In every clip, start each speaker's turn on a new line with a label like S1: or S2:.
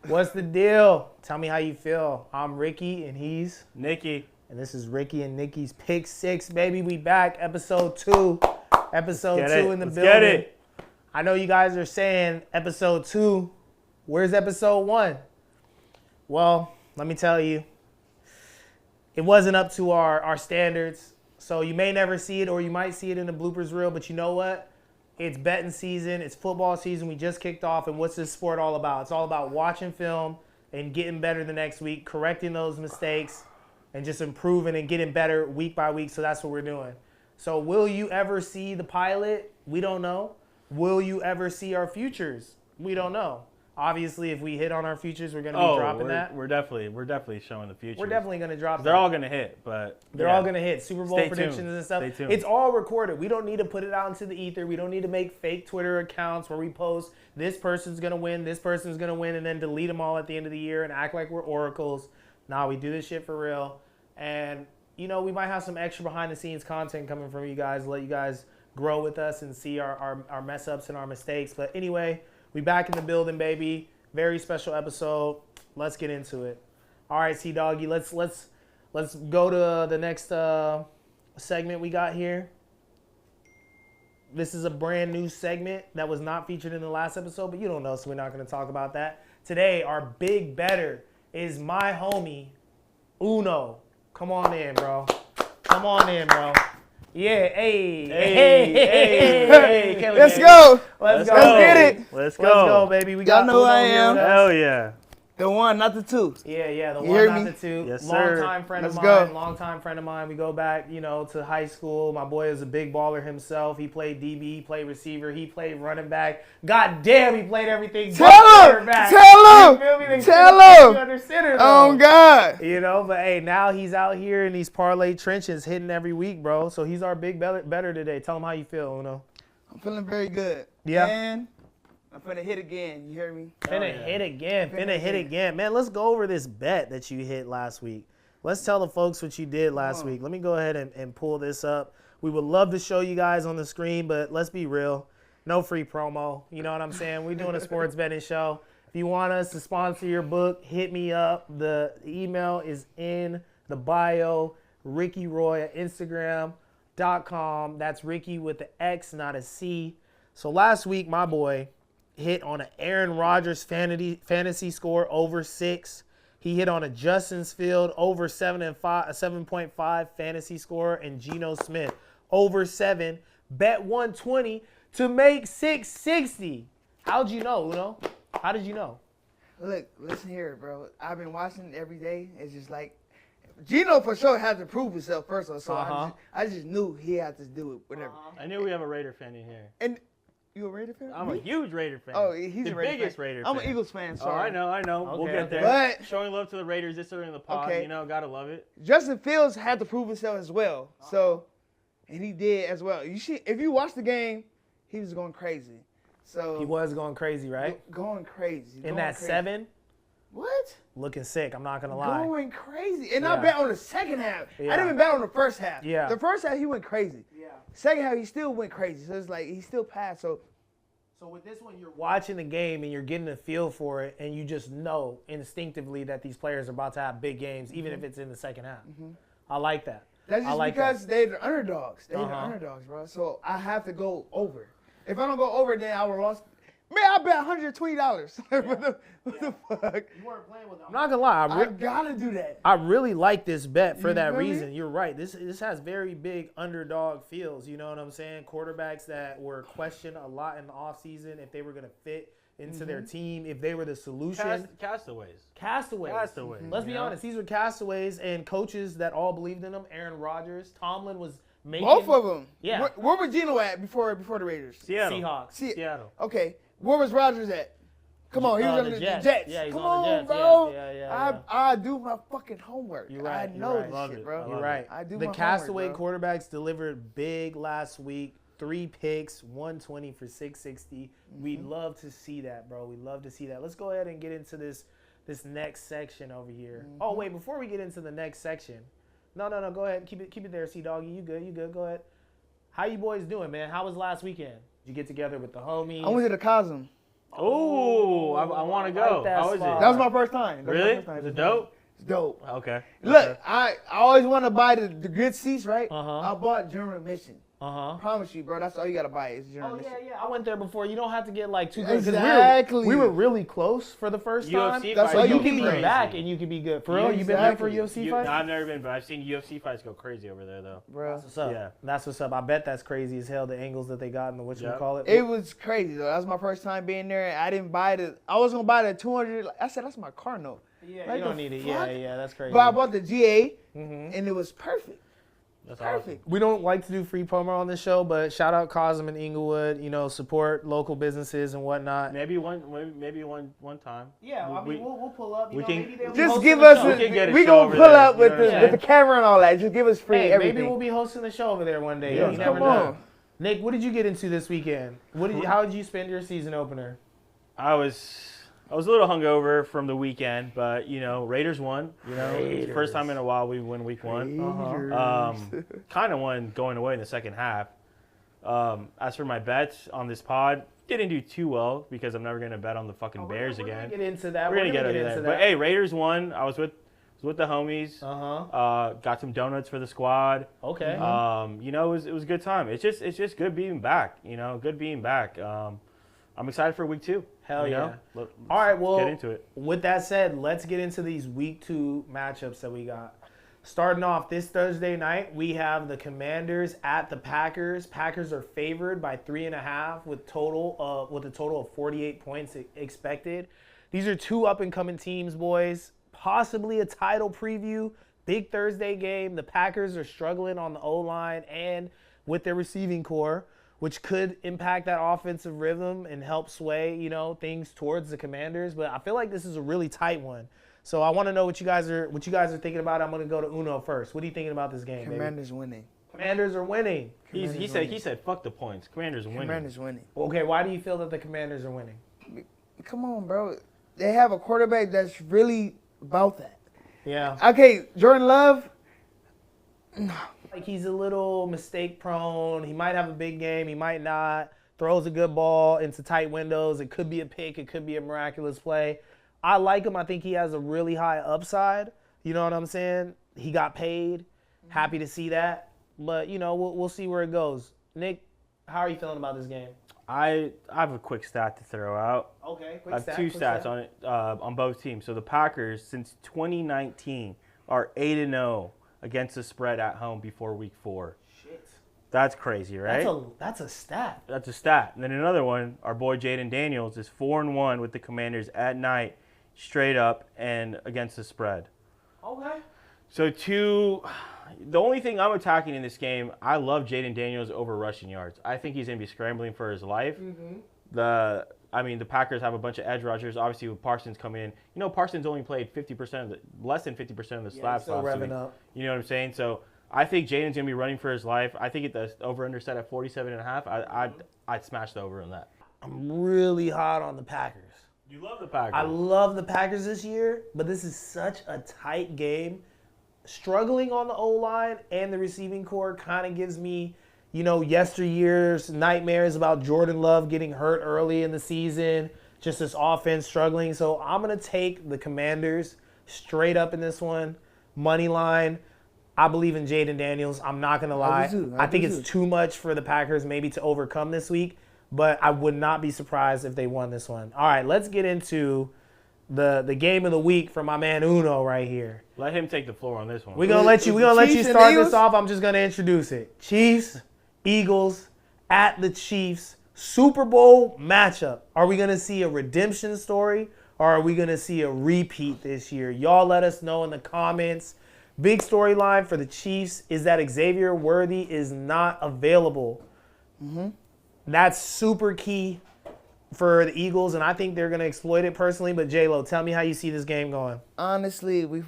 S1: What's the deal? Tell me how you feel. I'm Ricky, and he's
S2: Nikki.
S1: And this is Ricky and Nikki's Pick 6, baby. We back, episode 2. Episode 2 in the building.
S2: Get it.
S1: I know you guys are saying episode 2. Where's episode 1? Well, let me tell you. It wasn't up to our standards. So you may never see it, or you might see it in the bloopers reel. But you know what? It's betting season. It's football season. We just kicked off. And what's this sport all about? It's all about watching film and getting better the next week, correcting those mistakes, and just improving and getting better week by week. So that's what we're doing. So will you ever see the pilot? We don't know. Will you ever see our futures? We don't know. Obviously, if we hit on our futures, we're going to be dropping that.
S2: We're definitely showing the futures.
S1: We're definitely going to drop that.
S2: They're all going to hit, but
S1: they're all going to hit. Super Bowl predictions and stuff.
S2: Stay tuned.
S1: It's all recorded. We don't need to put it out into the ether. We don't need to make fake Twitter accounts where we post this person's going to win, this person's going to win, and then delete them all at the end of the year and act like we're oracles. Nah, we do this shit for real. And, you know, we might have some extra behind-the-scenes content coming from you guys, let you guys grow with us and see our mess-ups and our mistakes. But anyway, we back in the building, baby. Very special episode. Let's get into it. All right, C-Doggy, let's go to the next segment we got here. This is a brand new segment that was not featured in the last episode, but you don't know, so we're not going to talk about that. Today, our big bettor is my homie, Uno. Come on in, bro. Come on in, bro. Yeah, hey.
S3: Let's go.
S1: Let's go.
S3: Let's get it.
S2: Let's go.
S1: Let's go, baby. We got
S3: Y'all know who I am.
S2: Hell yeah.
S3: The one, not the two.
S1: Yeah, the
S3: You
S1: one,
S3: hear
S1: not
S3: me?
S1: the two.
S2: Yes, sir.
S1: Longtime friend of
S3: Let's
S1: mine.
S3: go.
S1: Longtime friend of mine. We go back, to high school. My boy is a big baller himself. He played DB, he played receiver, he played running back. God damn, he played everything.
S3: Tell him.
S1: You feel me? They
S3: Tell
S1: couldn't
S3: him.
S1: put you under center, though.
S3: Oh, God.
S1: But hey, now he's out here in these parlay trenches hitting every week, bro. So he's our big bettor today. Tell him how you feel, Uno.
S3: I'm feeling very good.
S1: Yeah.
S3: And I'm finna hit again. You hear me?
S1: Finna hit again. Man, let's go over this bet that you hit last week. Let's tell the folks what you did last week. Let me go ahead and pull this up. We would love to show you guys on the screen, but let's be real. No free promo. You know what I'm saying? We're doing a sports betting show. If you want us to sponsor your book, hit me up. The email is in the bio. Ricky Roy at Instagram.com. That's Ricky with the X, not a C. So last week, my boy hit on an Aaron Rodgers fantasy score over 6. He hit on a Justin's Field over 7.5 fantasy score, and Geno Smith over 7. Bet 120 to make 660. How'd you know, Uno? How did you know?
S3: Look, listen here, bro. I've been watching it every day. It's just like, Geno for sure had to prove himself first. So I just knew he had to do it, whatever.
S2: I knew we have a Raider fan in here.
S3: And you a Raider fan?
S2: I'm a huge Raider fan.
S3: Oh, he's
S2: the
S3: a Raider
S2: biggest
S3: fan.
S2: Raider
S3: I'm
S2: fan.
S3: an Eagles fan,
S2: Oh,
S3: sorry.
S2: I know. We'll get there.
S3: But
S2: showing love to the Raiders this early in the pod,
S3: Okay.
S2: gotta love it.
S3: Justin Fields had to prove himself as well. So, and he did as well. You see, if you watch the game, he was going crazy. So
S1: He was going crazy, right?
S3: Going crazy.
S1: In that 7,
S3: What?
S1: looking sick. I'm not going to lie.
S3: Going crazy. And
S1: Yeah.
S3: I bet on the second half.
S1: Yeah.
S3: I didn't even bet on the first half.
S1: Yeah.
S3: The first half, he went crazy.
S1: Yeah.
S3: Second half, he still went crazy. So it's like he still passed. So
S1: with this one, you're watching the game and you're getting a feel for it, and you just know instinctively that these players are about to have big games, even if it's in the second half. I like that.
S3: that's
S1: I
S3: just
S1: like
S3: because they're the underdogs. They're the
S1: Uh-huh.
S3: underdogs, bro. So I have to go over. If I don't go over, then I will lost. Man, I bet $120. What the fuck?
S1: You weren't playing with them. I'm not gonna lie.
S3: I gotta do that.
S1: I really like this bet for
S3: You
S1: that
S3: feel me?
S1: reason. You're right. This has very big underdog feels. You know what I'm saying? Quarterbacks that were questioned a lot in the offseason if they were gonna fit into their team, if they were the solution.
S2: Castaways.
S1: Castaways. Let's be
S2: you know?
S1: honest. These were castaways and coaches that all believed in them. Aaron Rodgers, Tomlin was making
S3: Both of them.
S1: Yeah.
S3: Where was Geno at before the Raiders?
S2: Seattle.
S1: Seahawks.
S2: Seattle.
S3: Okay. Where was Rodgers at? Come on, he was on the Jets.
S1: Yeah, he's
S3: Come
S1: on the
S3: on,
S1: Jets.
S3: bro.
S1: Yeah.
S3: I do my fucking homework.
S1: You're right,
S3: I
S1: you're
S3: know
S1: right.
S3: this
S2: Love
S3: shit,
S2: it.
S3: bro.
S1: You're right.
S3: I do
S1: the
S3: my
S1: Castaway
S3: homework,
S1: quarterbacks delivered big last week. 3 picks, 120 for 660. We'd love to see that, bro. We'd love to see that. Let's go ahead and get into this next section over here. Oh, wait, before we get into the next section. No, go ahead. Keep it there, C-Doggy. You good. Go ahead. How you boys doing, man? How was last weekend? Did you get together with the homies?
S3: I went to the Cosm.
S2: Oh, I want to go.
S1: like that
S2: How is
S1: spot.
S2: it?
S3: That was my first time.
S2: Really? Is it dope?
S3: It's dope.
S2: Okay.
S3: Look, I always want to buy the good seats, right?
S1: Uh-huh.
S3: I bought general admission.
S1: Uh-huh.
S3: Promise you, bro. That's all you gotta buy is general
S1: Oh,
S3: admission.
S1: yeah. I went there before. You don't have to get like too good. 'Cause
S3: Exactly.
S1: We were really close for the first time.
S2: UFC
S3: That's
S2: fights
S3: all
S1: So you
S3: go
S1: can be
S2: crazy.
S1: back and you can be good. For real?
S3: Yeah,
S1: You been there for a
S3: exactly.
S1: UFC fight?
S2: I've never been, but I've seen UFC fights go crazy over there, though.
S3: Bro.
S1: That's what's up.
S2: Yeah.
S1: That's what's up. I bet that's crazy as hell, the angles that they got in the whatchamacallit.
S3: It was crazy though. That was my first time being there. I didn't buy the. I was gonna buy the 200. I said that's my car note.
S1: Yeah,
S3: Like
S1: you don't
S3: the
S1: need it.
S3: fuck?
S1: Yeah, that's crazy.
S3: But I bought the GA,
S1: Mhm.
S3: and it was perfect.
S2: That's
S3: Perfect.
S1: We don't like to do free promo on this show, but shout out Cosm and Inglewood. Support local businesses and whatnot.
S2: awesome. Maybe one time.
S1: Yeah,
S2: we'll
S1: pull up.
S2: we can-
S1: maybe they'll be
S3: Just
S1: hosting
S3: give
S1: the
S3: us.
S1: show.
S2: We can get a
S3: We
S2: show
S3: gonna
S2: over
S3: pull
S2: there,
S3: up
S2: you
S3: with
S2: know what I'm
S3: the
S2: saying?
S3: camera and all that. Just give us free
S1: Hey,
S3: everything.
S1: maybe we'll be hosting the show over there one day.
S2: Yeah,
S1: You never
S3: come
S1: know.
S3: on.
S1: Nick, what did you get into this weekend? How did you spend your season opener?
S2: I was a little hungover from the weekend, but Raiders won. It's the first time in a while we win week 1. Kind of won going away in the second half. As for my bets on this pod, didn't do too well because I'm never gonna bet on the fucking Bears
S1: We're
S2: again.
S1: gonna get into that.
S2: We're gonna get into that. But hey, Raiders won. I was with the homies. Got some donuts for the squad.
S1: Okay.
S2: It was a good time. It's just good being back. Good being back. I'm excited for week 2.
S1: Hell yeah.
S2: Let's
S1: All right, well,
S2: get into it.
S1: with that said, let's get into these week 2 matchups that we got. Starting off this Thursday night, we have the Commanders at the Packers. Packers are favored by 3.5 with a total of 48 points expected. These are 2 up-and-coming teams, boys. Possibly a title preview. Big Thursday game. The Packers are struggling on the O-line and with their receiving core, which could impact that offensive rhythm and help sway, things towards the Commanders. But I feel like this is a really tight one. So I want to know what you guys are thinking about. I'm going to go to Uno first. What are you thinking about this game,
S3: Commanders winning.
S1: Commanders are winning.
S2: He said fuck the points. Commanders winning.
S3: Commanders winning.
S1: Okay, why do you feel that the Commanders are winning?
S3: Come on, bro. They have a quarterback that's really about that.
S1: Yeah.
S3: Okay, Jordan Love.
S1: Like he's a little mistake prone. He might have a big game. He might not. Throws a good ball into tight windows. It could be a pick. It could be a miraculous play. I like him. I think he has a really high upside. You know what I'm saying? He got paid. Happy to see that. But, we'll see where it goes. Nick, how are you feeling about this game?
S2: I have a quick stat to throw out.
S1: Okay,
S2: I have 2 stats on it on both teams. So the Packers, since 2019, are 8-0 against the spread at home before week 4.
S1: Shit.
S2: That's crazy, right?
S1: That's a stat.
S2: That's a stat. And then another one, our boy Jaden Daniels is 4-1 with the Commanders at night, straight up and against the spread.
S1: Okay.
S2: So the only thing I'm attacking in this game, I love Jaden Daniels over rushing yards. I think he's going to be scrambling for his life.
S1: Mm-hmm.
S2: The Packers have a bunch of edge rushers. Obviously, with Parsons coming in, Parsons only played less than 50% of the slaps
S1: still
S2: last
S1: revving
S2: week.
S1: up.
S2: You know what I'm saying? So I think Jaden's going to be running for his life. I think the over-under set at 47.5. I'd smash the over on that.
S1: I'm really hot on the Packers.
S2: You love the Packers.
S1: I love the Packers this year, but this is such a tight game. Struggling on the O-line and the receiving core kind of gives me, yesteryear's nightmares about Jordan Love getting hurt early in the season, just this offense struggling. So I'm going to take the Commanders straight up in this one. Money line. I believe in Jaden Daniels. I'm not going to lie. I think it's too much for the Packers maybe to overcome this week, but I would not be surprised if they won this one. All right, let's get into the game of the week for my man Uno right here.
S2: Let him take the floor on this one.
S1: We're gonna let you
S3: Chiefs
S1: start
S3: and
S1: this
S3: Eagles?
S1: off. I'm just gonna introduce it. Chiefs, Eagles at the Chiefs. Super Bowl matchup. Are we gonna see a redemption story or are we gonna see a repeat this year? Y'all let us know in the comments. Big storyline for the Chiefs is that Xavier Worthy is not available. Mm-hmm. That's super key for the Eagles, and I think they're going to exploit it personally. But, J-Lo, tell me how you see this game going.
S3: Honestly, I ain't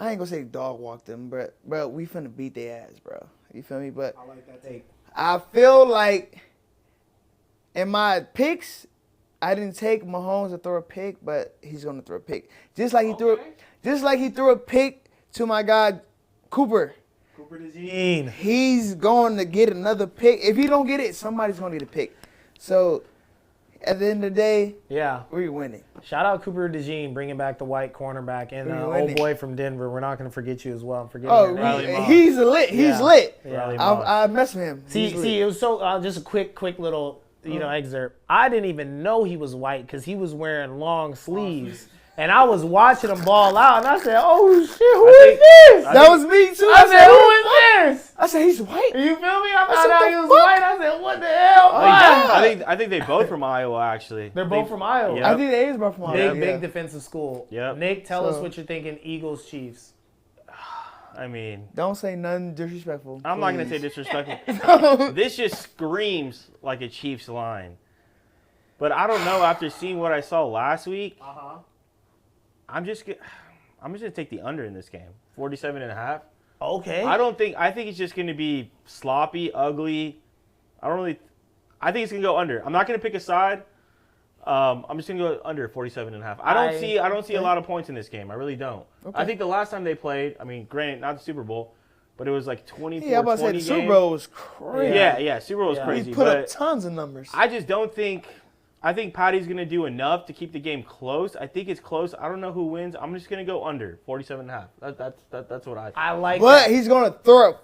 S3: going to say dog walk them, but, bro, we finna beat their ass, bro. You feel me? But
S1: I like that take.
S3: I feel like in my picks, I didn't take Mahomes to throw a pick, but he's going to throw a pick. Just like he threw a pick to my guy, Cooper.
S1: Cooper DeJean.
S3: He's going to get another pick. If he don't get it, somebody's going to get a pick. So at the end of the day,
S1: Yeah.
S3: we're winning.
S1: Shout out Cooper DeJean bringing back the white cornerback and
S3: We're
S1: old
S3: winning.
S1: boy from Denver. We're not going to forget you as well. I'm forgetting your name.
S2: Riley Moss.
S3: He's lit. He's
S1: Yeah.
S3: lit.
S1: Yeah.
S2: Riley Moss.
S3: I mess with him. He's lit.
S1: See, it was so just a quick little excerpt. I didn't even know he was white because he was wearing long sleeves, and I was watching him ball out, and I said, "Oh shit, who is this?"
S3: That was me too.
S1: I said, "Who is this?"
S3: I said, he's white.
S1: You feel me? I
S3: said,
S1: found out
S3: "The
S1: he was
S3: fuck?"
S1: white. I said, "What the hell?"
S2: I think they both from Iowa actually.
S1: They're both from Iowa.
S2: Yep.
S3: I think they is about from
S1: Big,
S3: Iowa.
S1: big defensive school.
S2: Yep.
S1: Nick, tell us
S3: So-
S1: what you're thinking. Eagles, Chiefs.
S2: I mean,
S3: Don't say nothing disrespectful.
S2: I'm not gonna say
S3: please.
S2: disrespectful. This just screams like a Chiefs line. But I don't know. After seeing what I saw last week, I'm just gonna take the under in this game, 47.5.
S1: Okay.
S2: I think it's just gonna be sloppy, ugly. I think it's gonna go under. I'm not gonna pick a side. I'm just gonna go under 47.5. I don't see a lot of points in this game. I really don't.
S3: Okay.
S2: I think the last time they played, I mean, granted, not the Super Bowl, but it was like 24-20
S3: Yeah, I'm about to say the Super
S2: game.
S3: Bowl was crazy.
S2: Yeah, Super Bowl was
S1: Yeah.
S2: crazy.
S3: He put up
S2: But
S3: tons of numbers.
S2: I just don't think. I think Patty's gonna do enough to keep the game close. I think it's close. I don't know who wins. I'm just gonna go under 47.5. That's what I think.
S1: I like
S3: But
S1: that.
S3: he's gonna throw a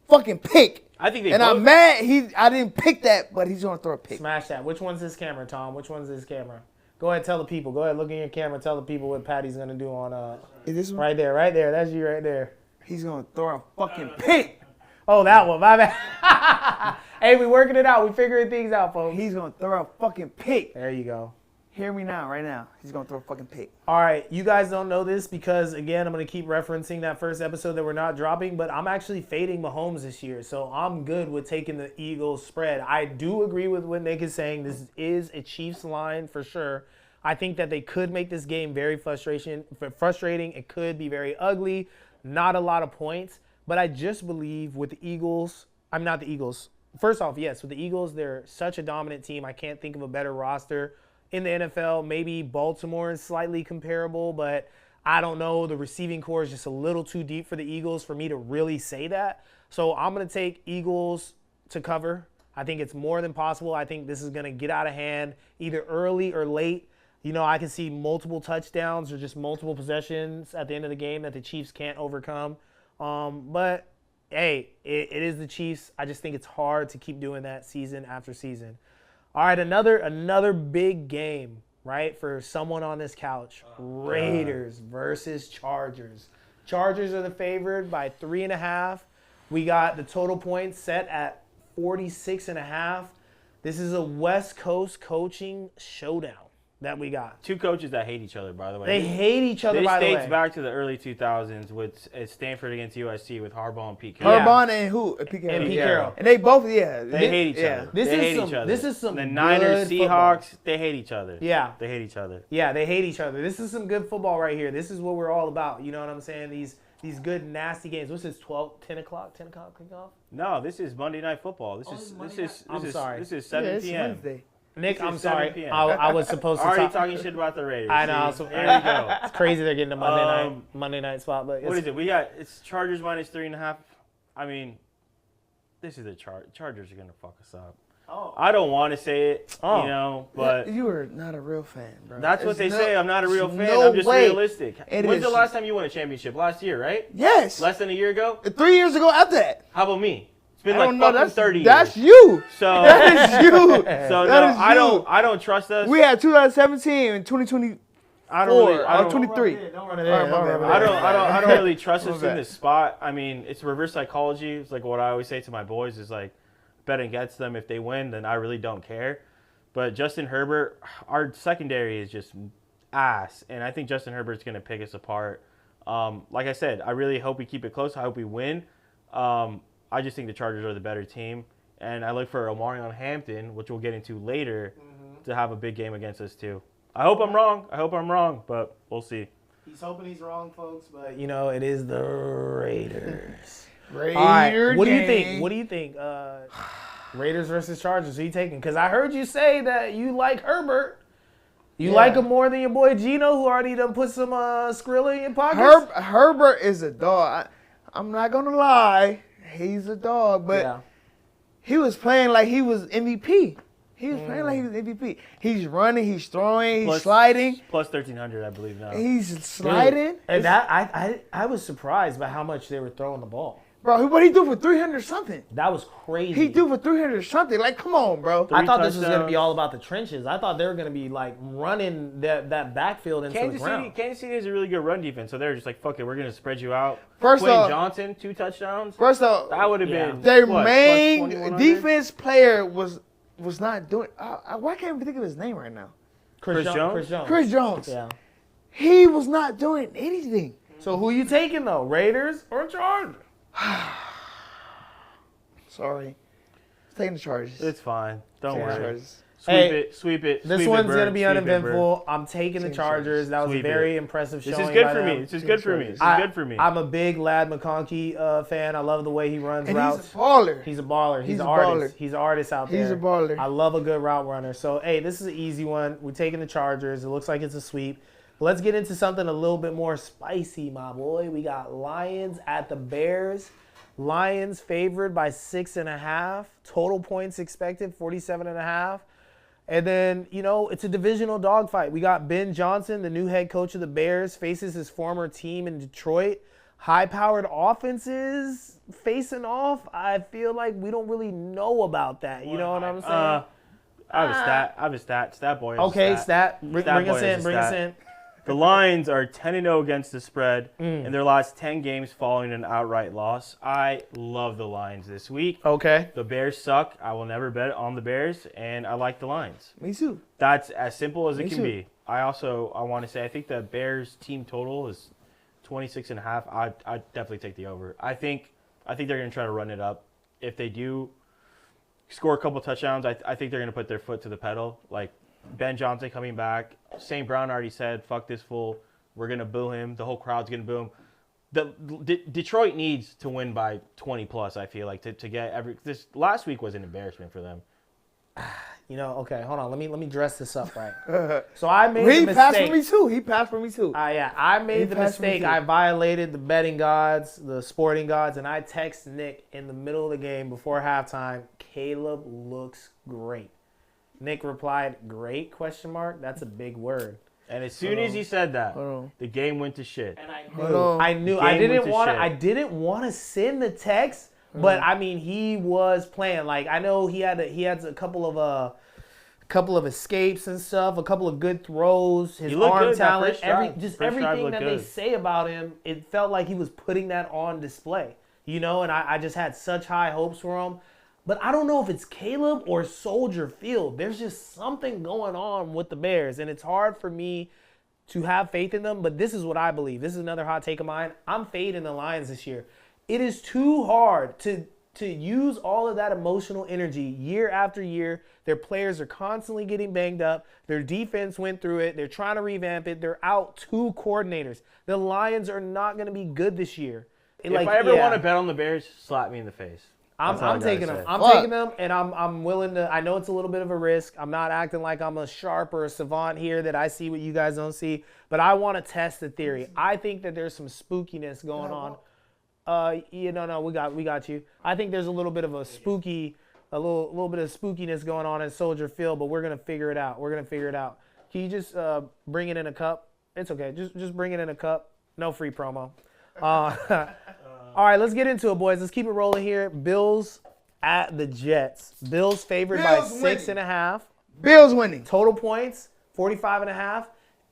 S3: fucking pick.
S2: I think they
S3: And
S2: both.
S3: I'm mad I didn't pick that, but he's gonna throw a pick.
S1: Smash that. Which one's his camera, Tom? Which one's his camera? Go ahead, tell the people. Go ahead, look in your camera. Tell the people what Patty's gonna do on
S3: Is this one?
S1: right there. That's you right there.
S3: He's gonna throw a fucking pick.
S1: Oh, that one. My bad. Hey, we working it out. We figuring things out, folks.
S3: He's gonna throw a fucking pick.
S1: There you go.
S3: Hear me now, right now. He's gonna throw a fucking pick.
S1: All right, you guys don't know this because, again, I'm going to keep referencing that first episode that we're not dropping, but I'm actually fading Mahomes this year, so I'm good with taking the Eagles spread. I do agree with what Nick is saying. This is a Chiefs line for sure. I think that they could make this game very frustrating. It could be very ugly, not a lot of points, but I just believe with the Eagles, I'm not the Eagles. First off, yes, with the Eagles, they're such a dominant team. I can't think of a better roster in the NFL. Maybe Baltimore is slightly comparable, but I don't know. The receiving core is just a little too deep for the Eagles for me to really say that. So I'm going to take Eagles to cover. I think it's more than possible. I think this is going to get out of hand either early or late. You know, I can see multiple touchdowns or just multiple possessions at the end of the game that the Chiefs can't overcome. But, hey, it is the Chiefs. I just think it's hard to keep doing that season after season. All right, another big game, right, for someone on this couch. Raiders versus Chargers. Chargers are the favored by 3.5. We got the total points set at 46.5. This is a West Coast coaching showdown that we got.
S2: Two coaches that hate each other, by the way.
S1: They hate each other,
S2: This
S1: by the
S2: dates
S1: way.
S2: back to the early 2000s with Stanford against USC with Harbaugh and Pete Carroll.
S1: Yeah.
S3: Herban and who? Pete Carroll.
S1: And Pete Carroll.
S3: And they both,
S2: They hate each other.
S1: This
S2: they
S1: is
S2: hate
S1: some-
S2: each other.
S1: this is some
S2: The
S1: good
S2: Niners,
S1: football.
S2: Seahawks, they hate each other.
S1: Yeah.
S2: They hate each other.
S1: Yeah, they hate each other. This is some good football right here. This is what we're all about. You know what I'm saying? These good, nasty games. What's this, 10 o'clock kickoff?
S2: No, this is Monday Night Football. This
S1: I'm sorry.
S2: This is
S3: Yeah,
S2: 7
S3: it's
S2: p.m.
S3: Wednesday.
S1: Nick,
S2: This is
S1: I'm
S2: 7
S1: sorry.
S2: p.m.
S1: I was supposed to
S2: Already
S1: talk.
S2: talking shit about the Raiders.
S1: I know.
S2: See?
S1: So,
S2: There you go.
S1: It's crazy they're getting a Monday night spot. But
S2: What is it? It's Chargers minus 3.5. I mean, this is the Chargers are gonna fuck us up.
S1: Oh.
S2: I don't want to say it,
S1: Oh.
S2: you know, but
S3: You are not a real fan, bro.
S2: that's what they say. I'm not a real fan.
S3: no
S2: I'm just
S3: way.
S2: realistic.
S3: It
S2: When's the
S3: is.
S2: last time you won a championship? Last year, right?
S3: Yes.
S2: Less than a year ago?
S3: 3 years ago after that.
S2: How about me? It's been
S3: I
S2: like
S3: don't know.
S2: fucking
S3: That's
S2: 30
S3: That's
S2: years.
S3: you.
S2: So,
S3: That is you.
S2: so
S3: That
S2: no,
S3: is
S2: I don't trust us.
S3: We had 2017 and 2020.
S2: I don't really, I don't,
S3: 23.
S1: Don't run it in.
S3: Alright, my
S1: Don't
S3: bad,
S1: run it
S3: my
S1: in.
S2: I don't really trust
S3: My
S2: us in
S3: bad.
S2: this spot. I mean, it's reverse psychology. It's like what I always say to my boys is like, bet against them. If they win, then I really don't care. But Justin Herbert, our secondary is just ass, and I think Justin Herbert's going to pick us apart. Like I said, I really hope we keep it close. I hope we win. I just think the Chargers are the better team, and I look for Omarion Hampton, which we'll get into later, to have a big game against us too. I hope I'm wrong, but we'll see.
S1: He's hoping he's wrong, folks, but you know it is the Raiders.
S3: Raider
S1: All right, what do you think?
S3: gang.
S1: What do you think? Raiders versus Chargers. Who you taking? Because I heard you say that you like Herbert. You
S3: Yeah.
S1: like him more than your boy Gino, who already done put some Skrilla in your pockets.
S3: Herbert is a dog. I'm not gonna lie, he's a dog, but
S1: yeah.
S3: he was playing like he was MVP. He was playing like he was MVP. He's running, he's throwing,
S2: Plus-
S3: he's sliding.
S2: Plus 1,300, I believe now.
S3: He's sliding.
S1: And I was surprised by how much they were throwing the ball.
S3: Bro, what he do for 300 something?
S1: That was crazy.
S3: He threw for 300 something. Like, come on, bro.
S1: I thought this was going to
S2: touchdowns.
S1: be all about the trenches. I thought they were going to be like running that backfield into the ground.
S2: Kansas City has a really good run defense, so they're just like, fuck it, we're going to spread you out.
S3: First
S2: Quentin
S3: off-
S2: Johnson, 2 touchdowns.
S3: First off,
S2: That would have
S1: Yeah.
S2: been
S3: their
S2: what,
S3: main
S2: plus 2,100?
S3: defense player was not doing. Why can't I think of his name right now?
S2: Chris Jones?
S3: Chris Jones.
S1: Yeah.
S3: He was not doing anything.
S1: So who you taking though? Raiders or Chargers?
S3: Sorry, taking the Chargers.
S2: It's fine. Don't
S3: Taking the
S2: worry.
S3: Chargers.
S2: Sweep it.
S1: This
S2: sweep
S1: one's
S2: it, Bird.
S1: going to be
S2: Sweep it,
S1: uneventful. I'm taking the
S3: Taking
S1: Chargers. That was
S2: Sweep
S1: a very
S2: it.
S1: impressive showing.
S2: This is good
S1: by
S2: for me.
S1: them.
S2: This is good for me. This is good for me.
S1: I'm a big Lad McConkey fan. I love the way he runs
S3: And
S1: routes.
S3: he's a baller.
S1: He's a baller. He's
S3: He's
S1: an
S3: a
S1: artist.
S3: baller.
S1: He's an artist out there.
S3: He's a baller.
S1: I love a good route runner. So, hey, this is an easy one. We're taking the Chargers. It looks like it's a sweep. Let's get into something a little bit more spicy, my boy. We got Lions at the Bears. Lions favored by 6.5. Total points expected, 47.5. And then, it's a divisional dogfight. We got Ben Johnson, the new head coach of the Bears, faces his former team in Detroit. High-powered offenses facing off. I feel like we don't really know about that. You know what I'm saying?
S2: I have a stat. Stat boy. has a
S1: Okay,
S2: stat.
S1: Bring
S2: Stat boy
S1: us
S2: has
S1: in.
S2: a
S1: Bring us
S2: stat.
S1: in.
S2: The Lions are 10-0 against the spread in their last 10 games following an outright loss. I love the Lions this week.
S1: Okay.
S2: The Bears suck. I will never bet on the Bears, and I like the Lions.
S3: Me too.
S2: That's as simple as it
S3: Me
S2: can
S3: too.
S2: be. I want to say I think the Bears team total is 26.5. I'd definitely take the over. I think they're going to try to run it up. If they do score a couple touchdowns, I think they're going to put their foot to the pedal. Like Ben Johnson coming back. St. Brown already said, fuck this fool. We're going to boo him. The whole crowd's going to boo him. Detroit needs to win by 20 plus, I feel like, to get this last week was an embarrassment for them.
S1: Okay, hold on. Let me dress this up right. So I made
S3: He
S1: the
S3: passed
S1: mistake.
S3: for me too. He passed for me too.
S1: I made the
S3: passed for me
S1: mistake.
S3: too.
S1: I violated the betting gods, the sporting gods, and I text Nick in the middle of the game before halftime. Caleb looks great. Nick replied, "Great?" ? That's a big word.
S2: And as soon as he said that,
S3: Hold on.
S2: the game went to shit.
S1: And
S3: Hold on.
S1: I knew.
S2: The
S1: I
S2: game
S1: didn't
S2: went to
S1: want to.
S2: shit.
S1: I didn't want to send the text, but I mean, he was playing. Like I know he had a couple of escapes and stuff, a couple of good throws, his
S2: He looked
S1: arm
S2: good that
S1: talent,
S2: first drive.
S1: just
S2: First drive
S1: everything
S2: looked
S1: that they
S2: good.
S1: say about him. It felt like he was putting that on display, and I just had such high hopes for him. But I don't know if it's Caleb or Soldier Field. There's just something going on with the Bears, and it's hard for me to have faith in them. But this is what I believe. This is another hot take of mine. I'm fading the Lions this year. It is too hard to use all of that emotional energy year after year. Their players are constantly getting banged up. Their defense went through it. They're trying to revamp it. They're out 2 coordinators. The Lions are not going to be good this year.
S2: If I ever want to bet on the Bears, slap me in the face.
S1: I'm
S2: That's all I gotta
S1: taking them.
S2: say.
S1: I'm
S3: Fuck.
S1: taking them, and I'm willing to. I know it's a little bit of a risk. I'm not acting like I'm a sharp or a savant here that I see what you guys don't see, but I want to test the theory. I think that there's some spookiness going on. No, we got you. I think there's a little bit of a little bit of spookiness going on in Soldier Field, but we're gonna figure it out. Can you just bring it in a cup? It's okay. Just bring it in a cup. No free promo. All right, let's get into it, boys. Let's keep it rolling here. Bills at the Jets. Bills favored by
S3: Bills winning.
S1: 6.5.
S3: Bills winning.
S1: Total points, 45.5.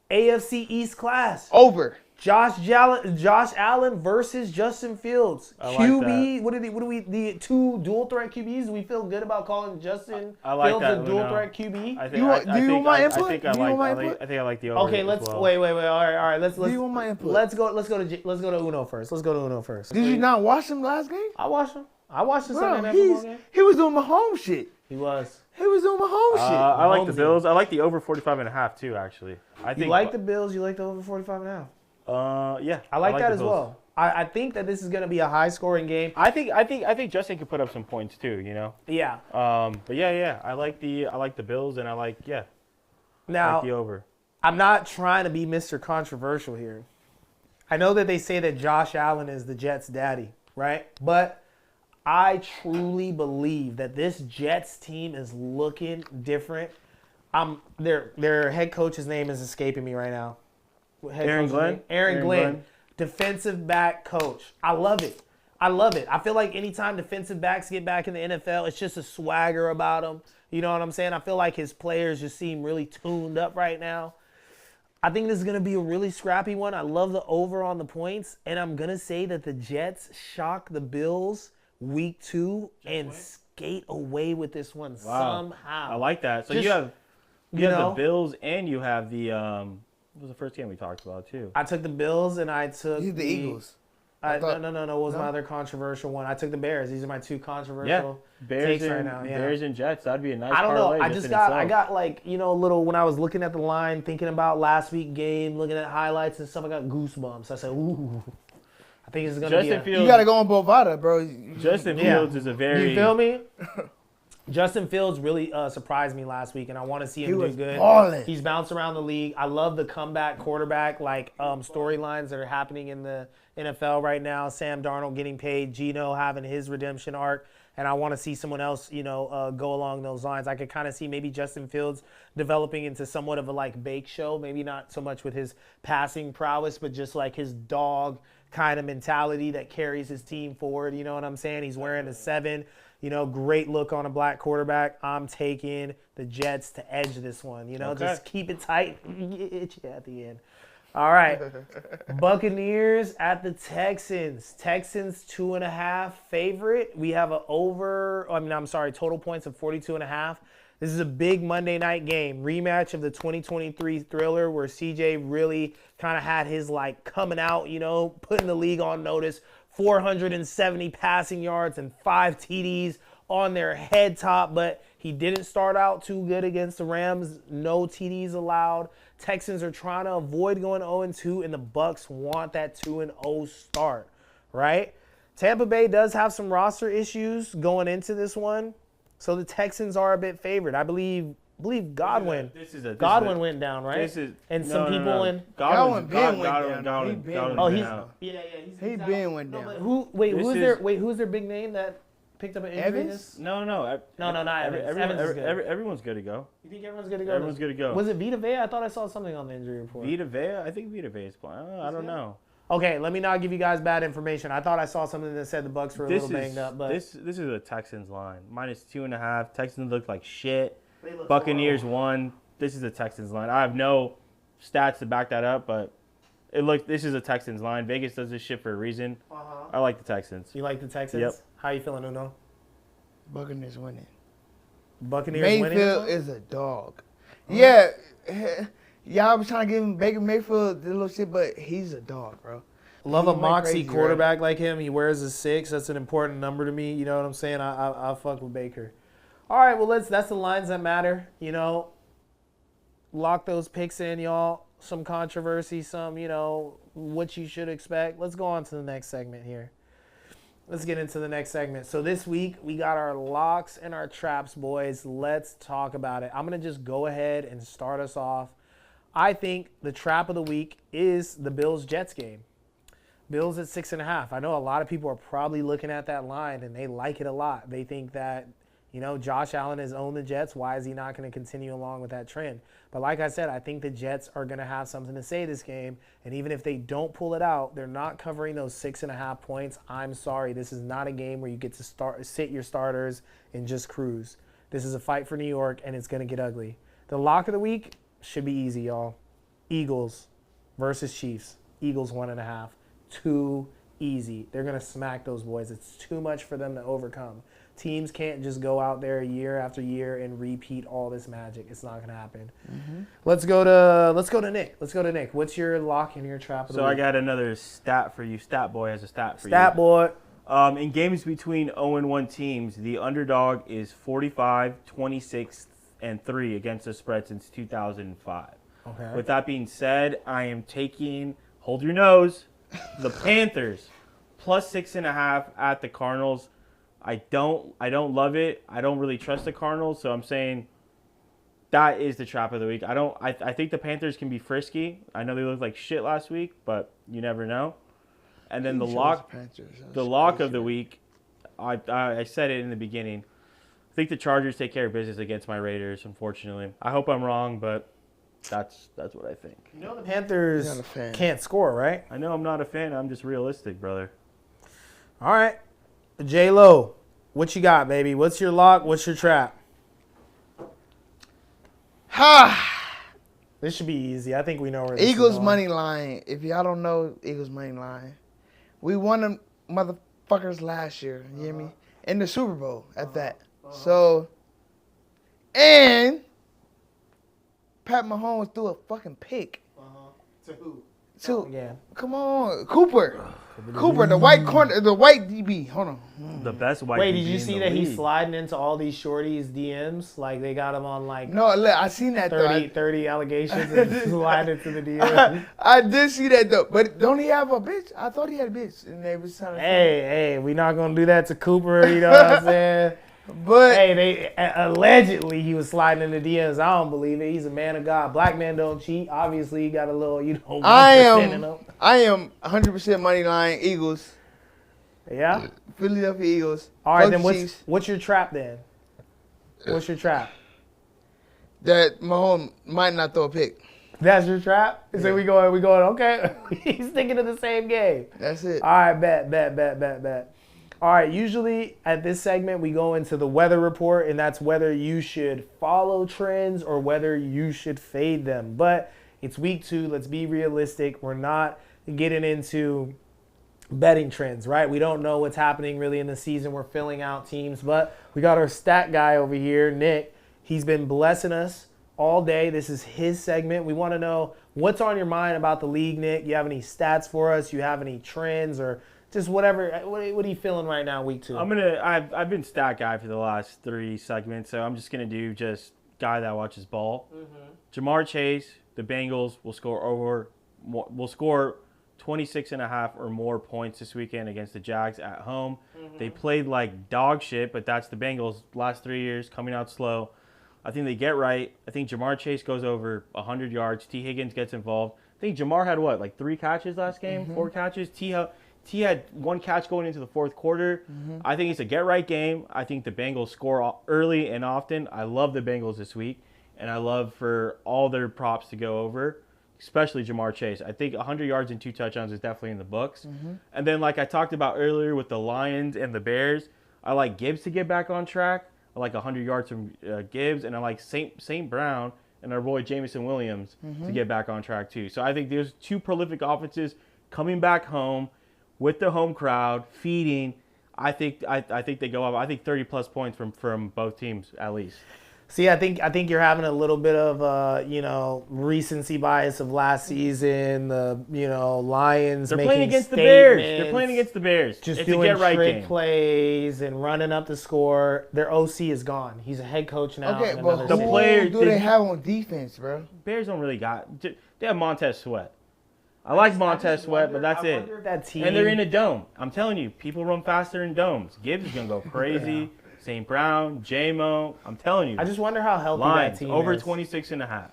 S1: AFC East class.
S3: Over.
S1: Josh Allen versus Justin Fields.
S2: I like
S1: QB. What do we? The 2 dual threat QBs. Do we feel good about calling Justin
S2: I like
S1: Fields
S2: that,
S1: a dual
S2: Uno.
S1: threat QB?
S2: I
S3: Do you want my input?
S2: I think I
S3: Do you want my
S2: like.
S3: input?
S2: I think I like the over.
S1: Okay,
S2: as
S1: let's
S2: well.
S1: wait. All right. Let's
S3: Do you want my input?
S1: let's go to Uno first.
S3: Did you not watch him last game?
S1: I watched him. the
S3: Bro,
S1: Sunday night football game.
S3: he was doing Mahomes shit.
S1: He was.
S3: He was doing Mahomes shit.
S2: I like the
S1: Holmesy.
S2: Bills. I like the over 45.5 too. Actually, I think
S1: You like the Bills. You like the over 45.5.
S2: Yeah,
S1: I like that
S2: the
S1: as
S2: Bills.
S1: well. I think that this is going to be a high-scoring game.
S2: I think Justin could put up some points too.
S1: Yeah.
S2: But yeah. I like the Bills, and I like the
S1: Now,
S2: over.
S1: I'm not trying to be Mr. Controversial here. I know that they say that Josh Allen is the Jets' daddy, right? But I truly believe that this Jets team is looking different. Their head coach's name is escaping me right now.
S2: Aaron Glenn?
S1: Aaron Glenn. Defensive back coach. I love it. I feel like anytime defensive backs get back in the NFL, it's just a swagger about them. You know what I'm saying? I feel like his players just seem really tuned up right now. I think this is going to be a really scrappy one. I love the over on the points. And I'm going to say that the Jets shock the Bills week 2 and skate away with this one somehow.
S2: I like that. So you have the Bills and you have the what was the first game we talked about too?
S1: I took the Bills and I took
S3: the Eagles.
S1: No. What was my other controversial one? I took the Bears. These are my 2 controversial takes right now. Yeah.
S2: Bears and Jets. That'd be a nice.
S1: I don't know.
S2: parlay
S1: I got like a little when I was looking at the line, thinking about last week's game, looking at highlights and stuff. I got goosebumps. I said, "Ooh, I think it's gonna be."
S2: Fields,
S3: you gotta go on Bovada, bro.
S2: Justin Fields is a very.
S1: You feel me? Justin Fields really surprised me last week, and I want to see him do good.
S3: Ballin'.
S1: He's bounced around the league. I love the comeback quarterback storylines that are happening in the NFL right now. Sam Darnold getting paid, Geno having his redemption arc, and I want to see someone else, go along those lines. I could kind of see maybe Justin Fields developing into somewhat of a bake show, maybe not so much with his passing prowess, but just like his dog kind of mentality that carries his team forward. You know what I'm saying? He's wearing a 7. Great look on a black quarterback. I'm taking the Jets to edge this one. Just keep it tight. Itchy at the end. All right. Buccaneers at the Texans. Texans 2.5 favorite. We have total points of 42.5. This is a big Monday night game. Rematch of the 2023 thriller where CJ really kind of had his coming out, putting the league on notice. 470 passing yards and 5 TDs on their head top, but he didn't start out too good against the Rams. No TDs allowed. Texans are trying to avoid going 0-2, and the Bucs want that 2-0 start, right? Tampa Bay does have some roster issues going into this one, so the Texans are a bit favored. I believe Godwin. Godwin went down, right? Godwin
S3: been went down. He been went down.
S1: Who's their big name that picked up an injury?
S3: Evans?
S2: No,
S1: not Evans. Evans is good.
S2: Everyone's good to go.
S1: You think everyone's good to go?
S2: Everyone's good to go.
S1: Was it Vita Vea? I thought I saw something on the injury report.
S2: Vita Vea? I think Vita Vea is playing. I don't know.
S1: Okay, let me not give you guys bad information. I thought I saw something that said the Bucs were a little banged up, but
S2: this is a Texans line. -2.5. Texans look like shit. Buccaneers won. This is a Texans line. I have no stats to back that up, but this is a Texans line. Vegas does this shit for a reason. I like the Texans.
S1: You like the Texans?
S2: Yep.
S1: How you feeling, Uno?
S3: Buccaneers winning.
S1: Buccaneers
S3: Mayfield
S1: winning?
S3: is a dog. Yeah. Y'all was trying to give him Baker Mayfield the little shit, but he's a dog, bro.
S1: Love a moxie quarterback like him. He wears a 6. That's an important number to me. You know what I'm saying? I fuck with Baker. All right, well, that's the lines that matter. Lock those picks in, y'all. Some controversy, some, what you should expect. Let's go on to the next segment here. Let's get into the next segment. So this week, we got our locks and our traps, boys. Let's talk about it. I'm going to just go ahead and start us off. I think the trap of the week is the Bills-Jets game. Bills at 6.5. I know a lot of people are probably looking at that line, and they like it a lot. They think that, Josh Allen has owned the Jets. Why is he not going to continue along with that trend? But like I said, I think the Jets are going to have something to say this game. And even if they don't pull it out, they're not covering those 6.5 points. I'm sorry. This is not a game where you get to sit your starters and just cruise. This is a fight for New York, and it's going to get ugly. The lock of the week should be easy, y'all. Eagles versus Chiefs. Eagles 1.5. Too easy. They're going to smack those boys. It's too much for them to overcome. Teams can't just go out there year after year and repeat all this magic. It's not going to happen. Mm-hmm. Let's go to Nick. What's your lock and your trap of the week?
S2: I got another stat for you. Stat boy has a stat for you.
S1: Stat boy.
S2: In games between 0-1 teams, the underdog is 45, 26, and 3 against the spread since 2005.
S1: Okay.
S2: With that being said, I am taking, hold your nose, the Panthers plus 6.5 at the Cardinals. I don't love it. I don't really trust the Cardinals, so I'm saying that is the trap of the week. I think the Panthers can be frisky. I know they looked like shit last week, but you never know. And then the lock of the week, I said it in the beginning. I think the Chargers take care of business against my Raiders, unfortunately. I hope I'm wrong, but that's what I think.
S1: You know the Panthers
S3: You're not a fan.
S1: can't score, right?
S2: I know I'm not a fan. I'm just realistic, brother.
S1: All right. J-Lo, what you got, baby? What's your lock? What's your trap? This should be easy. I think we know where this is
S3: Eagles
S1: going.
S3: money line. If y'all don't know Eagles money line, we won them motherfuckers last year. You hear me? In the Super Bowl at that. So, and Pat Mahomes threw a fucking pick.
S1: To who?
S3: To
S1: Yeah.
S3: come on, Cooper, the white corner, the white DB. Hold on.
S2: The best white
S1: Wait,
S2: DB
S1: did you
S2: in
S1: see
S2: the
S1: that he's
S2: league.
S1: sliding into all these shorties' DMs? Like they got him on like
S3: No, look, I seen that
S1: 30 allegations and sliding into the DMs.
S3: I did see that though, but don't he have a bitch? I thought he had a bitch, and they was trying to.
S1: Hey, we not gonna do that to Cooper. You know what I'm saying?
S3: But
S1: Hey, they allegedly he was sliding in the DMs. I don't believe it. He's a man of God. Black men don't cheat. Obviously, he got a little, 1% in him.
S3: I am 100% money line Eagles,
S1: Yeah.
S3: Philadelphia Eagles.
S1: All right,
S3: Fuck
S1: then
S3: Chiefs.
S1: what's your trap then? What's your trap?
S3: That Mahomes might not throw a pick.
S1: That's your trap. So
S3: Yeah.
S1: we going. Okay. He's sticking to the same game.
S3: That's it.
S1: All right, bet. All right, usually at this segment, we go into the weather report, and that's whether you should follow trends or whether you should fade them. But it's week 2. Let's be realistic. We're not getting into betting trends, right? We don't know what's happening really in the season. We're filling out teams, but we got our stat guy over here, Nick. He's been blessing us all day. This is his segment. We want to know what's on your mind about the league, Nick. You have any stats for us? You have any trends or just whatever? What are you feeling right now, week 2?
S2: I've been stat guy for the last 3 segments, so I'm just gonna do just guy that watches ball. Jamar Chase, the Bengals will score 26.5 or more points this weekend against the Jags at home. They played like dog shit, but that's the Bengals last 3 years coming out slow. I think they get right. I think Jamar Chase goes over 100 yards. T. Higgins gets involved. I think Jamar had like 3 catches last game, 4 catches. T had 1 catch going into the fourth quarter. I think it's a get-right game. I think the Bengals score early and often. I love the Bengals this week, and I love for all their props to go over, especially Jamar Chase. I think 100 yards and 2 touchdowns is definitely in the books. And then like I talked about earlier with the Lions and the Bears, I like Gibbs to get back on track. I like 100 yards from Gibbs, and I like St. Brown and our boy Jameson Williams to get back on track too. So I think there's 2 prolific offenses coming back home with the home crowd feeding. I think they go up. I think 30+ points from both teams at least.
S1: See, I think you're having a little bit of recency bias of last season. The Lions.
S2: They're
S1: making
S2: playing against the
S1: statements,
S2: Bears. They're playing against the Bears.
S1: just
S2: it's a
S1: doing
S2: get-right
S1: trick
S2: game.
S1: plays and running up the score. Their OC is gone. He's a head coach now.
S3: Okay,
S1: in
S3: but
S1: another
S3: who
S1: city.
S2: players
S3: do they
S2: did-
S3: have on defense, bro?
S2: Bears don't really got. They have Montez Sweat. I like Montez Sweat, but that's
S1: I
S2: it.
S1: wonder if that team,
S2: And they're in a dome. I'm telling you, people run faster in domes. Gibbs is gonna go crazy. St. Brown, J-Mo. I'm telling you.
S1: I just wonder how healthy
S2: Lions
S1: that team
S2: over
S1: is.
S2: 26.5.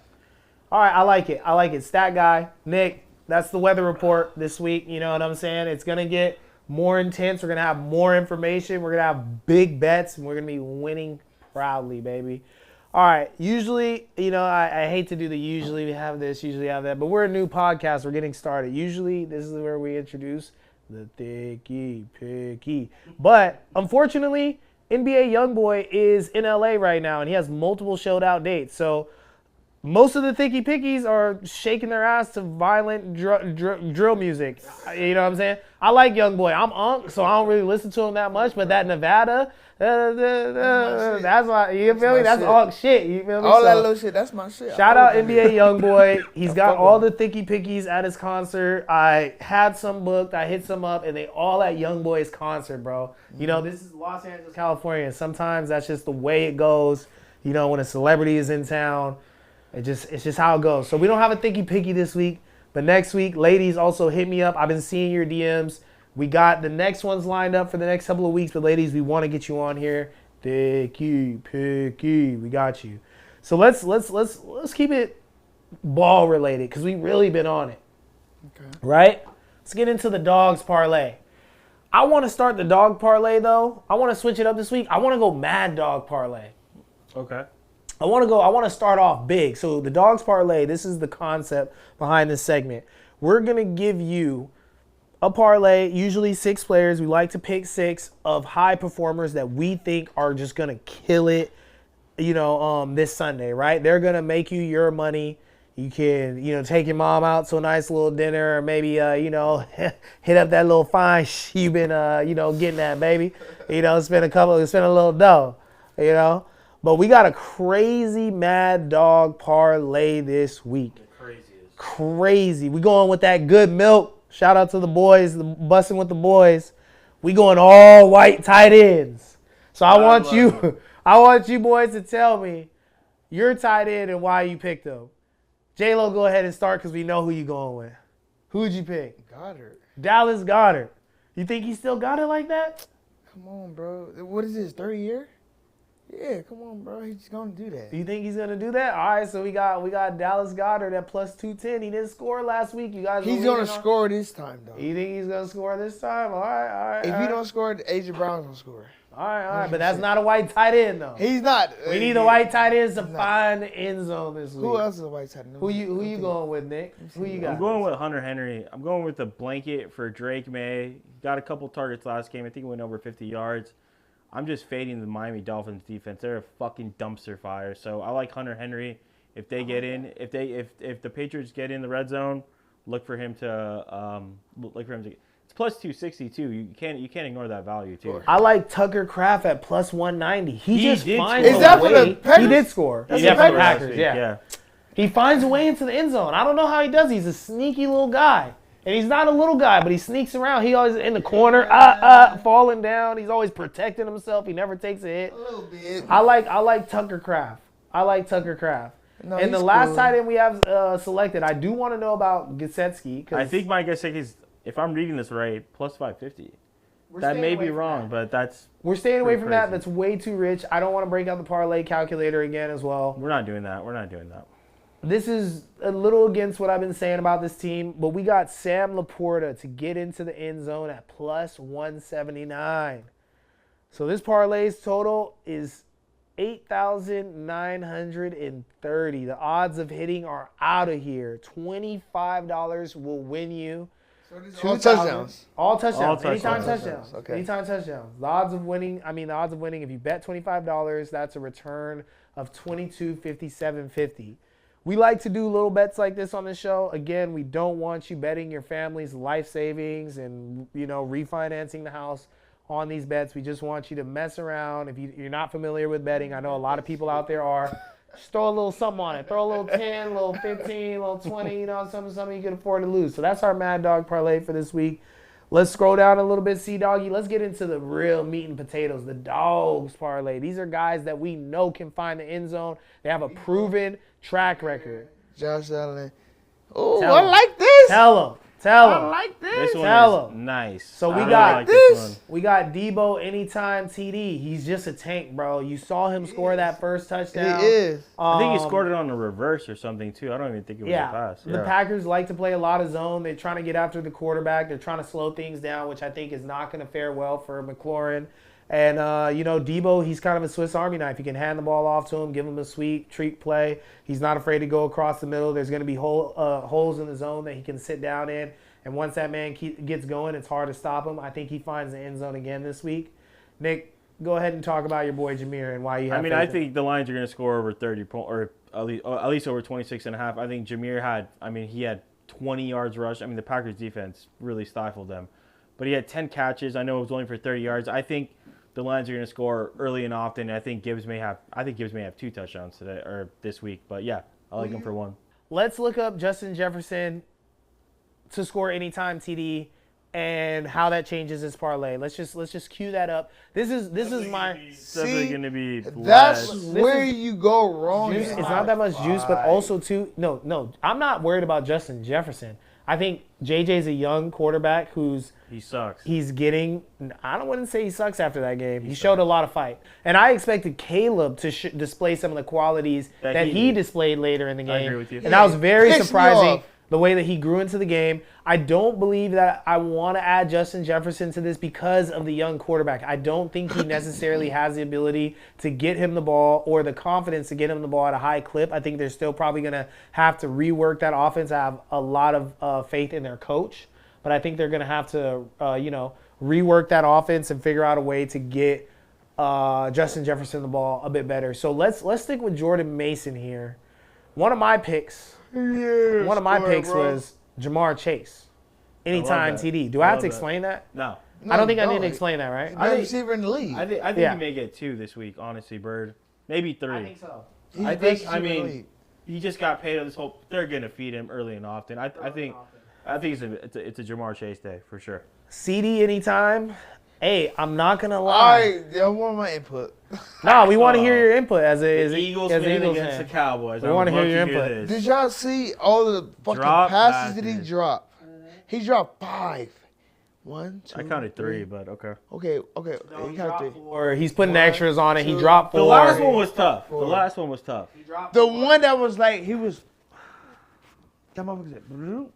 S1: All right, I like it. Stat guy, Nick, that's the weather report this week. You know what I'm saying? It's going to get more intense. We're going to have more information. We're going to have big bets, and we're going to be winning proudly, baby. All right, usually, I hate to do the usually we have this, usually have that, but we're a new podcast. We're getting started. Usually, this is where we introduce the thicky picky. But, unfortunately, NBA Youngboy is in LA right now, and he has multiple showdown dates. So most of the thicky pickies are shaking their ass to violent drill music. You know what I'm saying? I like Youngboy. I'm Unk, so I don't really listen to him that much. But that Nevada, that's why, you feel me? That's Unk shit. You feel me?
S3: All
S1: So,
S3: that little shit, that's my shit.
S1: shout out
S3: I fuck with
S1: NBA
S3: him.
S1: Youngboy. He's got
S3: fuck
S1: all
S3: with
S1: the thicky pickies at his concert. I had some booked. I hit some up, and they all at Youngboy's concert, bro. This is Los Angeles, California, and sometimes that's just the way it goes. When a celebrity is in town, it's just how it goes. So we don't have a thicky picky this week, but next week, ladies, also hit me up. I've been seeing your DMs. We got the next ones lined up for the next couple of weeks, but ladies, we want to get you on here. Thicky picky, we got you. So let's keep it ball related because we really been on it.
S3: Okay.
S1: Right? Let's get into the dogs parlay. I want to start the dog parlay, though. I want to switch it up this week. I want to go mad dog parlay.
S2: Okay.
S1: I want to start off big. So the dogs parlay, this is the concept behind this segment. We're going to give you a parlay, usually 6 players. We like to pick 6 of high performers that we think are just going to kill it, this Sunday, right? They're going to make you your money. You can, take your mom out to a nice little dinner or maybe, hit up that little fine you've been, getting at, baby. Spend a little dough, But we got a crazy mad dog parlay this week. Crazy. We going with that good milk. Shout out to the boys, the Bussin' with the Boys. We going all white tight ends. So I want you boys to tell me your tight end and why you picked them. J-Lo, go ahead and start because we know who you going with. Who'd you pick?
S3: Goddard.
S1: Dallas Goedert. You think he still got it like that?
S3: Come on, bro. What is this, 3rd year? Yeah, come on, bro. He's going to do that.
S1: You think he's going to do that? All right, so we got Dallas Goedert at plus 210. He didn't score last week. You guys.
S3: He's going to score this time, though.
S1: You think he's going to score this time? All right.
S3: If he don't score, AJ Brown's going to score.
S1: All right. But that's not a white tight end, though.
S3: He's not.
S1: We need the white tight ends to find the end zone this week.
S3: Who else is a white tight end?
S1: Who you going with, Nick? Who you got?
S2: I'm going with Hunter Henry. I'm going with the blanket for Drake May. Got a couple targets last game. I think he went over 50 yards. I'm just fading the Miami Dolphins defense. They're a fucking dumpster fire. So I like Hunter Henry. If they get in, if the Patriots get in the red zone, look for him to It's plus 262. You can't ignore that value too.
S1: I like Tucker Kraft at plus 190. He just finds
S3: a way. Is that for the Packers?
S1: He did score.
S2: That's
S1: for the
S2: Packers.
S1: Yeah. He finds a way into the end zone. I don't know how he does. He's a sneaky little guy. And he's not a little guy, but he sneaks around. He always in the corner, falling down. He's always protecting himself. He never takes a hit.
S3: A little bit.
S1: I like Tucker Kraft. No, and the last tight end we have selected, I do want to know about Gesicki.
S2: I think my Gesicki is, if I'm reading this right, plus 550. That may be wrong, but that's...
S1: We're staying away from that. That's way too rich. I don't want to break out the parlay calculator again as well.
S2: We're not doing that.
S1: This is a little against what I've been saying about this team, but we got Sam Laporta to get into the end zone at plus 179. So this parlay's total is 8,930. The odds of hitting are out of here. $25 will win you.
S3: All touchdowns.
S1: All touchdowns. Anytime
S3: touchdowns. Okay.
S1: Anytime touchdowns. The odds of winning, if you bet $25, that's a return of $22.57.50. We like to do little bets like this on the show. Again, we don't want you betting your family's life savings and, refinancing the house on these bets. We just want you to mess around. If you're not familiar with betting, I know a lot of people out there are. Just throw a little something on it. Throw a little 10, a little 15, a little 20, something you can afford to lose. So that's our Mad Dog Parlay for this week. Let's scroll down a little bit, C-Doggy. Let's get into the real meat and potatoes, the Dogs Parlay. These are guys that we know can find the end zone. They have a proven track record.
S3: Josh Allen. Oh, I like this.
S1: Tell him.
S3: I like this.
S2: This one is nice.
S1: So we got Debo anytime TD. He's just a tank, bro. You saw him score that first touchdown.
S3: He is.
S2: I think he scored it on the reverse or something too. I don't even think it was a pass.
S1: The Packers like to play a lot of zone. They're trying to get after the quarterback. They're trying to slow things down, which I think is not going to fare well for McLaurin. And, Debo, he's kind of a Swiss Army knife. You can hand the ball off to him, give him a sweet treat play. He's not afraid to go across the middle. There's going to be holes in the zone that he can sit down in. And once that man gets going, it's hard to stop him. I think he finds the end zone again this week. Nick, go ahead and talk about your boy Jameer and why you have
S2: I think the Lions are going to score over 30 points, or at least over 26.5. I think Jameer had 20 yards rush. The Packers defense really stifled them. But he had 10 catches. I know it was only for 30 yards. I think the Lions are going to score early and often. I think Gibbs may have 2 touchdowns today or this week. But yeah, I like him for 1.
S1: Let's look up Justin Jefferson to score anytime TD and how that changes his parlay. Let's just cue that up. This is my
S2: definitely going to be
S3: that's where you go wrong.
S1: It's not that much juice, but also too no. I'm not worried about Justin Jefferson. I think JJ's a young quarterback
S2: he sucks.
S1: He's getting. I wouldn't say he sucks after that game. He showed a lot of fight, and I expected Caleb to display some of the qualities that he displayed later in the game.
S2: I agree with you.
S1: And that was very surprising. the way that he grew into the game. I don't believe that I want to add Justin Jefferson to this because of the young quarterback. I don't think he necessarily has the ability to get him the ball or the confidence to get him the ball at a high clip. I think they're still probably going to have to rework that offense. I have a lot of faith in their coach, but I think they're going to have to, rework that offense and figure out a way to get Justin Jefferson the ball a bit better. So let's stick with Jordan Mason here. One of my picks was Jamar Chase. Anytime TD. Do I have to explain that?
S2: No.
S1: I don't think I need to explain that, right?
S3: He's the best receiver in the league.
S2: I think
S1: Yeah.
S2: he may get 2 this week, honestly, Bird. Maybe 3.
S1: I think so.
S3: He's the best receiver in the league.
S2: he just got paid on this whole. They're gonna feed him early and often. I think it's a Jamar Chase day for sure.
S1: CD anytime. Hey, I'm not gonna
S3: All
S1: lie.
S3: right, I want my input.
S1: No, we want to hear your input as a
S2: Eagles
S1: as an
S2: win
S1: Eagles
S2: against
S1: fan.
S2: the Cowboys.
S1: We
S2: I would
S1: wanna hear
S2: love
S1: your
S2: to
S1: input.
S2: this.
S3: Did y'all see all the fucking
S2: Drop
S3: passes that he
S2: passes.
S3: dropped? He dropped 5. 1, 2.
S2: I counted 3, but okay.
S3: Okay. He counted 3.
S1: Or he's putting extras on it. He
S3: two.
S1: dropped 4.
S2: The last one was tough. The last one was tough.
S3: The one that was like he was. That motherfucker said. "Bloop."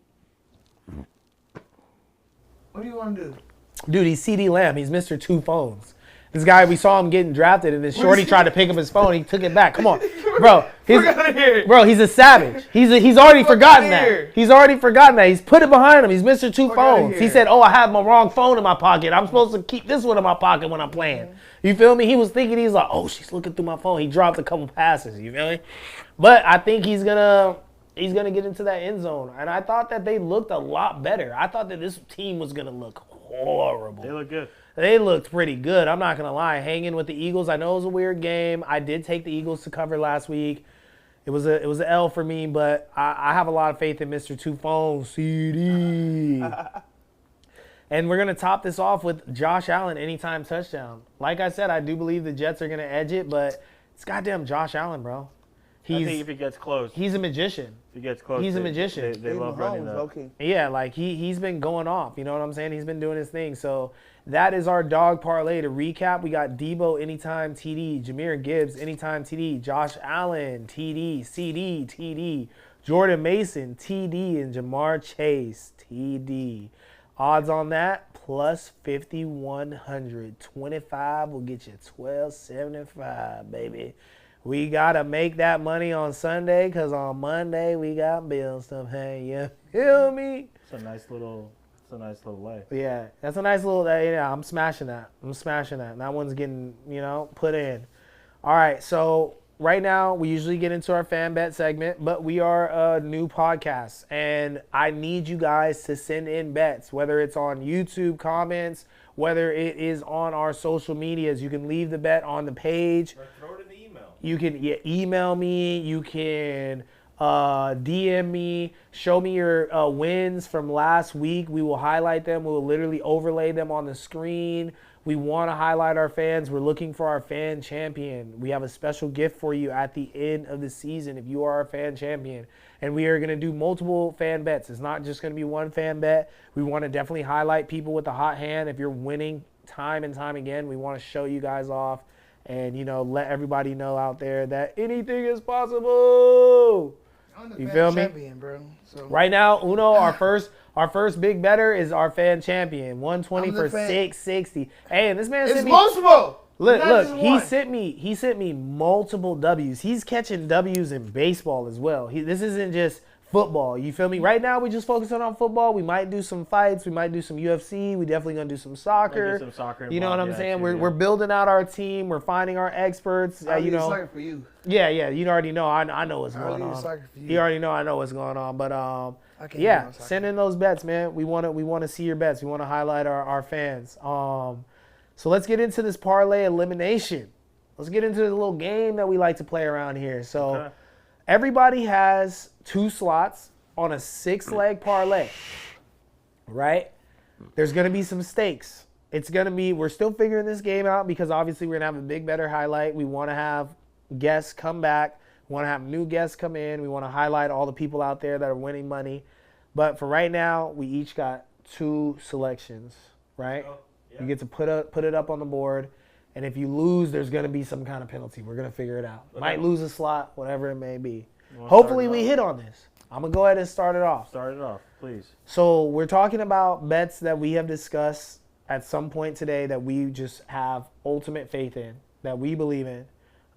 S3: What do you want to do?
S1: Dude, he's CD Lamb. He's Mr. Two Phones. This guy, we saw him getting drafted, and then Shorty tried to pick up his phone. He took it back. Come on, bro. He's a savage. He's already forgotten that. He's already forgotten that. He's put it behind him. He's Mr. Two Phones. He said, "Oh, I have my wrong phone in my pocket. I'm supposed to keep this one in my pocket when I'm playing." You feel me? He was thinking, he's like, "Oh, she's looking through my phone." He dropped a couple passes. You feel me? But I think he's gonna get into that end zone. And I thought that they looked a lot better. I thought that this team was gonna look horrible.
S2: They look good.
S1: They looked pretty good. I'm not going to lie. Hanging with the Eagles. I know it was a weird game. I did take the Eagles to cover last week. It was an L for me, but I have a lot of faith in Mr. Two Phones, CD. And we're going to top this off with Josh Allen anytime touchdown. Like I said, I do believe the Jets are going to edge it, but it's goddamn Josh Allen, bro.
S2: I think if he gets close.
S1: He's a magician.
S2: If he gets close.
S1: He's a magician.
S2: They love running that.
S1: Yeah, like he's been going off. You know what I'm saying? He's been doing his thing. So that is our dog parlay. To recap, we got Debo anytime TD, Jahmyr Gibbs anytime TD, Josh Allen TD, CD TD, Jordan Mason TD, and Jamar Chase TD. Odds on that plus 5,100. 25 will get you 1275, baby. We got to make that money on Sunday because on Monday we got bills to pay. You feel me?
S2: It's a nice little lay.
S1: Yeah, that's a nice little, yeah, I'm smashing that. And that one's getting, put in. All right, so right now we usually get into our fan bet segment, but we are a new podcast. And I need you guys to send in bets, whether it's on YouTube comments, whether it is on our social medias. You can leave the bet on the page.
S2: Or throw it in the email.
S1: You can email me. You can DM me. Show me your wins from last week. We will highlight them. We will literally overlay them on the screen. We want to highlight our fans. We're looking for our fan champion. We have a special gift for you at the end of the season if you are our fan champion. And we are going to do multiple fan bets. It's not just going to be one fan bet. We want to definitely highlight people with the hot hand. If you're winning time and time again, we want to show you guys off. And, let everybody know out there that anything is possible. You feel me?
S3: Bro, so.
S1: Right now, Uno, our first big better is our fan champion. 120 for 660. Hey, and this man sent me.
S3: It's multiple.
S1: Look, he sent me multiple W's. He's catching W's in baseball as well. This isn't just football. You feel me? Right now, we just focusing on football. We might do some fights. We might do some UFC. We definitely gonna do some soccer. You know what I'm saying? We're building out our team. We're finding our experts.
S3: Soccer for you.
S1: Yeah. You already know. I know what's going on.
S3: Soccer for you.
S1: You already know. I know what's going on. But
S3: yeah,
S1: send in those bets, man. We want to see your bets. We want to highlight our fans. So let's get into this parlay elimination. Let's get into the little game that we like to play around here. So everybody has 2 slots on a 6-leg parlay, right? There's going to be some stakes. We're still figuring this game out because obviously we're going to have a big, better highlight. We want to have guests come back. We want to have new guests come in. We want to highlight all the people out there that are winning money. But for right now, we each got 2 selections, right? You get to put it up on the board. And if you lose, there's going to be some kind of penalty. We're going to figure it out. Might lose a slot, whatever it may be. Hopefully we hit on this. I'm going to go ahead and start it off.
S2: Start it off, please.
S1: So we're talking about bets that we have discussed at some point today that we just have ultimate faith in, that we believe in.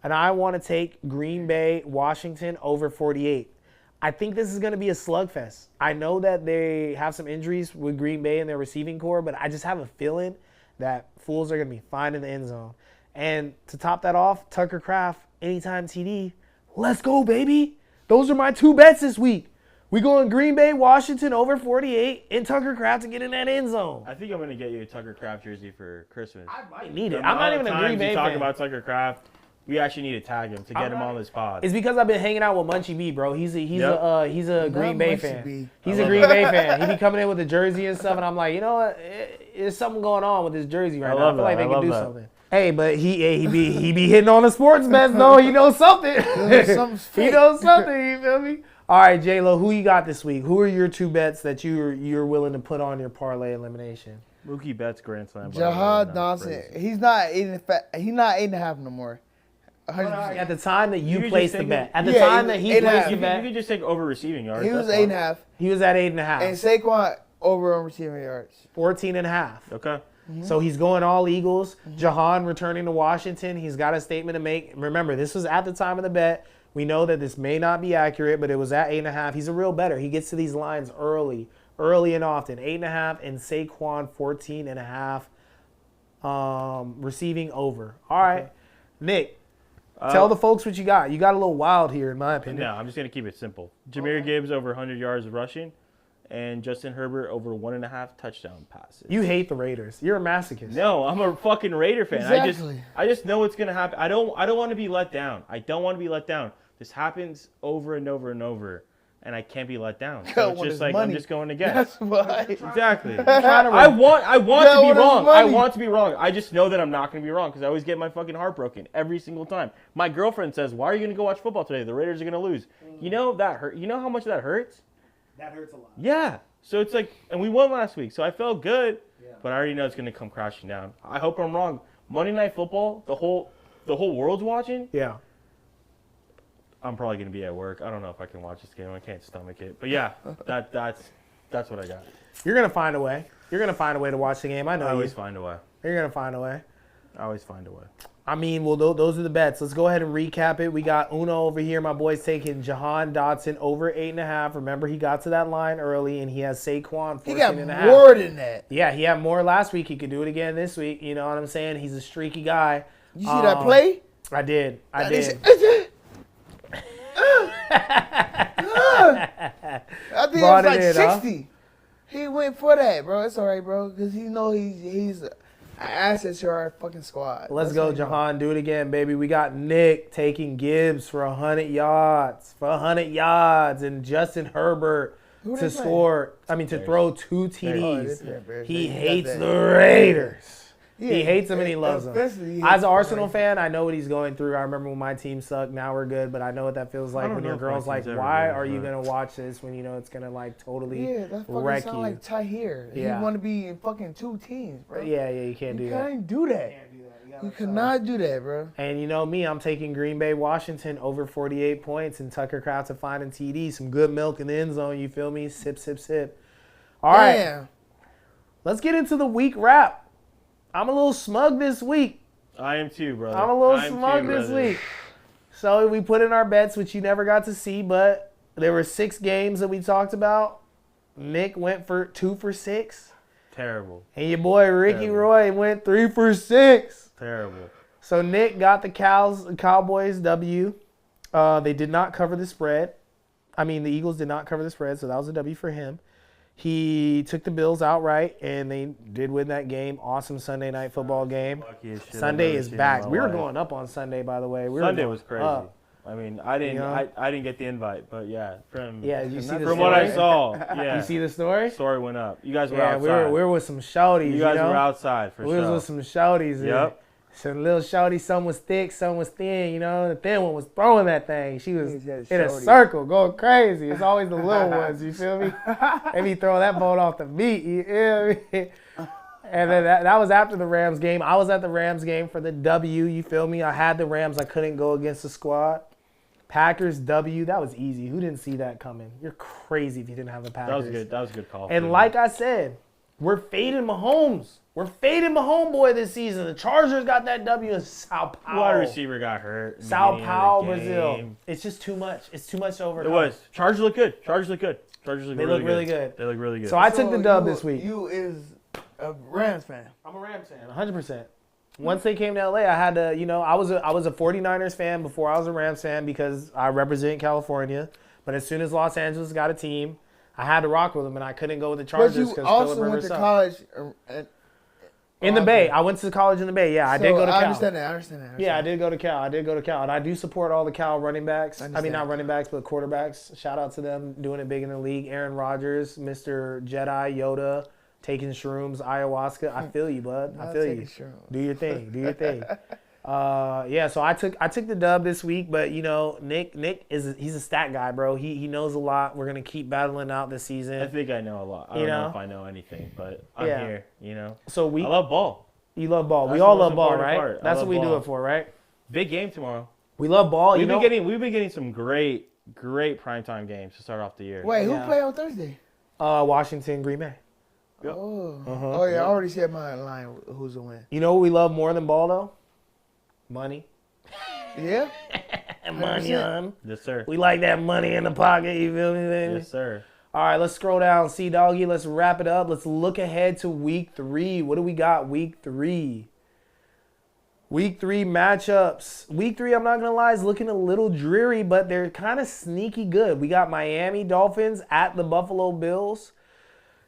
S1: And I want to take Green Bay, Washington over 48. I think this is going to be a slugfest. I know that they have some injuries with Green Bay in their receiving core, but I just have a feeling that fools are going to be fine in the end zone. And to top that off, Tucker Kraft, anytime TD. Let's go, baby. Those are my 2 bets this week. We going Green Bay, Washington over 48, and Tucker Kraft to get in that end zone.
S2: I think I'm going to get you a Tucker Kraft jersey for Christmas.
S1: I might need it. I'm not even a Green Bay
S2: fan.
S1: fan.
S2: Talk about Tucker Kraft. We actually need to tag him to get him on this pod.
S1: It's because I've been hanging out with Munchie B, bro. He's a Green Bay fan.
S3: B.
S1: He's a Green Bay fan. He be coming in with the jersey and stuff, and I'm like, you know what? There's something going on with this jersey right now. I feel like they can do something. Hey, but he be hitting on the sports bets though. He knows something. He knows something. You feel me? All right, J-Lo, who you got this week? Who are your 2 bets that you're willing to put on your parlay elimination?
S2: Mookie Betts grand slam.
S3: Jahad Dawson. He's not 8.5 no more.
S1: At the time that you
S2: could
S1: placed
S2: just
S1: the
S2: take
S1: bet.
S2: it-
S1: At the
S3: Yeah,
S1: time that he
S3: 8.5.
S1: placed the
S2: You
S1: bet,
S2: could just take over receiving yards.
S3: He was
S2: that's fine.
S3: 8.5.
S1: he was at 8.5.
S3: And Saquon over on receiving yards.
S1: 14.5.
S2: Okay.
S1: So he's going all Eagles. Jahan returning to Washington. He's got a statement to make. Remember, this was at the time of the bet. We know that this may not be accurate, but it was at 8.5. He's a real bettor. He gets to these lines early and often. 8.5 and Saquon 14.5 receiving over. All right. Nick, tell the folks what you got. You got a little wild here, in my opinion.
S2: No, I'm just going to keep it simple. Jameer Gibbs over 100 yards rushing, and Justin Herbert over 1.5 touchdown passes.
S1: You hate the Raiders. You're a masochist.
S2: No, I'm a fucking Raider fan.
S3: Exactly.
S2: I just know what's gonna happen. I don't want to be let down. I don't want to be let down. This happens over and over and over, and I can't be let down. So it's just like I'm just going again.
S3: That's why.
S2: Exactly. I want to be wrong. I
S3: money.
S2: want to be wrong. I just know that I'm not going to be wrong because I always get my fucking heart broken every single time. My girlfriend says, "Why are you going to go watch football today? The Raiders are going to lose." You know that hurt. You know how much that hurts?
S1: That hurts a lot.
S2: Yeah. So it's like, and we won last week, so I felt good, but I already know it's going to come crashing down. I hope I'm wrong. Monday Night Football, the whole world's watching.
S1: Yeah.
S2: I'm probably going to be at work. I don't know if I can watch this game. I can't stomach it. But yeah, that's what I got.
S1: You're going to find a way. You're going to find a way to watch the game. I know
S2: I always
S1: you.
S2: find a way.
S1: You're going to find a way.
S2: I always find a way.
S1: I mean, well, those are the bets. Let's go ahead and recap it. We got Uno over here. My boy's taking Jahan Dotson over 8.5. Remember, he got to that line early, and he has Saquon 14.5.
S3: He got more than that.
S1: Yeah, he had more last week. He could do it again this week. You know what I'm saying? He's a streaky guy.
S3: You see that play?
S1: I did. I did.
S3: I think
S1: Brought
S3: it was like
S1: it in, huh?
S3: 60. He went for that, bro. It's all right, bro, because he know he's an asset to our fucking squad.
S1: Let's go, Jahan. Do it again, baby. We got Nick taking Gibbs for 100 yards. And Justin Herbert to score. I mean, to throw 2 TDs. He hates the Raiders. He hates them and he loves them. As an Arsenal fan, I know what he's going through. I remember when my team sucked. Now we're good, but I know what that feels like when your girl's like, "Why are you gonna watch this when you know it's gonna like totally
S3: that
S1: wreck
S3: fucking
S1: you?"
S3: sound like Tahir.
S1: Yeah.
S3: He want to be in fucking 2 teams, bro.
S1: Yeah, you can't do
S3: You
S1: that.
S3: can't do that. You cannot do that, bro.
S1: And you know me, I'm taking Green Bay, Washington over 48 points, and Tucker Kraft to find a TD, some good milk in the end zone. You feel me? Sip, sip, sip. All right,
S3: Damn.
S1: let's get into the week wrap. I'm a little smug this week.
S2: I am too, brother.
S1: I'm a little smug this week. So we put in our bets, which you never got to see, but there were 6 games that we talked about. Nick went for 2 for 6.
S2: Terrible.
S1: And your boy Ricky Roy went 3 for 6.
S2: Terrible.
S1: So Nick got the Cowboys W. They did not cover the spread. I mean, the Eagles did not cover the spread, so that was a W for him. He took the Bills outright, and they did win that game. Awesome Sunday night football game. Sunday is back. We were going up on Sunday, by the way.
S2: Sunday was crazy.
S1: Up.
S2: I mean, I didn't.
S1: You know?
S2: I didn't get the invite, but yeah,
S1: Did you see the
S2: from what I
S1: story?
S2: saw, yeah.
S1: You see the story?
S2: Story went up. You guys were
S1: Yeah,
S2: outside.
S1: we were with some shouties.
S2: You guys
S1: know?
S2: were outside for
S1: We
S2: sure.
S1: was with some shouties.
S2: Yep.
S1: Some little shouty, some was thick, some was thin, you know. The thin one was throwing that thing. She was in a circle, going crazy. It's always the little ones, you feel me? They be throwing that ball off the beat, you feel me? And then that was after the Rams game. I was at the Rams game for the W, you feel me? I had the Rams. I couldn't go against the squad. Packers W. That was easy. Who didn't see that coming? You're crazy if you didn't have the Packers.
S2: That was good. That was a good call.
S1: And like I said, we're fading Mahomes. We're fading Mahomes boy this season. The Chargers got that W in Sao Paulo.
S2: Wide receiver got hurt.
S1: Sao Paulo, Brazil. It's just too much. It's too much to overcome.
S2: It was. Chargers look good. Chargers look good. Chargers look
S1: They
S2: really
S1: look really good.
S2: They look really good.
S1: So I took the dub this week.
S3: You is a Rams fan.
S1: I'm a Rams fan, 100%. Once they came to LA, I had to, I was a 49ers fan before I was a Rams fan because I represent California. But as soon as Los Angeles got a team, I had to rock with them, and I couldn't go with the Chargers
S3: But
S1: because
S3: you also
S1: Phillip
S3: went
S1: Rivers
S3: to
S1: sucked.
S3: college
S1: In the Bay. I went to college in the Bay. Yeah, I did go to Cal.
S3: I understand that.
S1: Yeah, I did go to Cal. And I do support all the Cal running backs. I mean, not running backs, but quarterbacks. Shout out to them doing it big in the league. Aaron Rodgers, Mr. Jedi, Yoda, taking shrooms, ayahuasca. I feel you, bud. I feel you. Do your thing. Do your thing. Yeah, so I took the dub this week, but Nick he's a stat guy, bro. He knows a lot. We're gonna keep battling out this season.
S2: I think I know a lot. I don't know if I know anything, but I'm here.
S1: So
S2: I love ball.
S1: You love ball.
S2: That's
S1: we all
S2: the most
S1: love ball,
S2: important
S1: right?
S2: part.
S1: That's what we do
S2: ball.
S1: it for, right?
S2: Big game tomorrow.
S1: We love ball.
S2: We've been getting some great primetime games to start off the year.
S3: Wait, who play on Thursday?
S1: Washington, Green Bay.
S2: Yep.
S3: Oh yeah, I already said my line. Who's the win?
S1: You know what we love more than ball though? Money.
S3: Yeah.
S1: Money on.
S2: Yes, sir.
S1: We like that money in the pocket. You feel me, baby?
S2: Yes, sir.
S1: All right, let's scroll down. See, doggy, let's wrap it up. Let's look ahead to week 3. What do we got week 3? Week 3 matchups. Week 3, I'm not going to lie, is looking a little dreary, but they're kind of sneaky good. We got Miami Dolphins at the Buffalo Bills.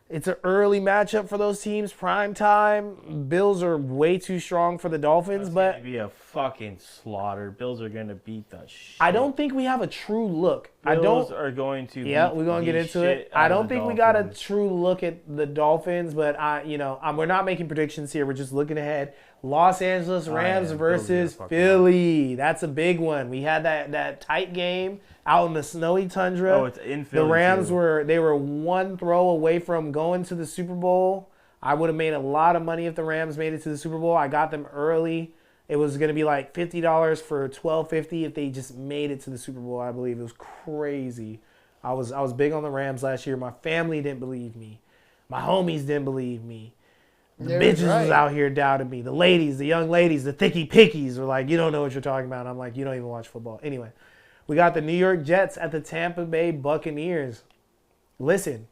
S1: It's an early matchup for those teams, prime time. Bills are way too strong for the Dolphins, but
S2: It's going to be a fucking slaughter. Bills are going to beat the shit.
S1: I don't think we have a true look.
S2: Bills are going to
S1: Yeah, we're going to get into it. I don't think we got a true look at the Dolphins, but we're not making predictions here. We're just looking ahead. Los Angeles Rams versus Philly. That's a big one. We had that tight game out in the snowy tundra.
S2: Oh, it's in Philly.
S1: The Rams were one throw away from going to the Super Bowl. I would have made a lot of money if the Rams made it to the Super Bowl. I got them early. It was going to be like $50 for $12.50 if they just made it to the Super Bowl, I believe. It was crazy. I was big on the Rams last year. My family didn't believe me. My homies didn't believe me. The bitches was out here doubting me. The ladies, the young ladies, the thicky pickies were like, you don't know what you're talking about. I'm like, you don't even watch football. Anyway, we got the New York Jets at the Tampa Bay Buccaneers. Listen,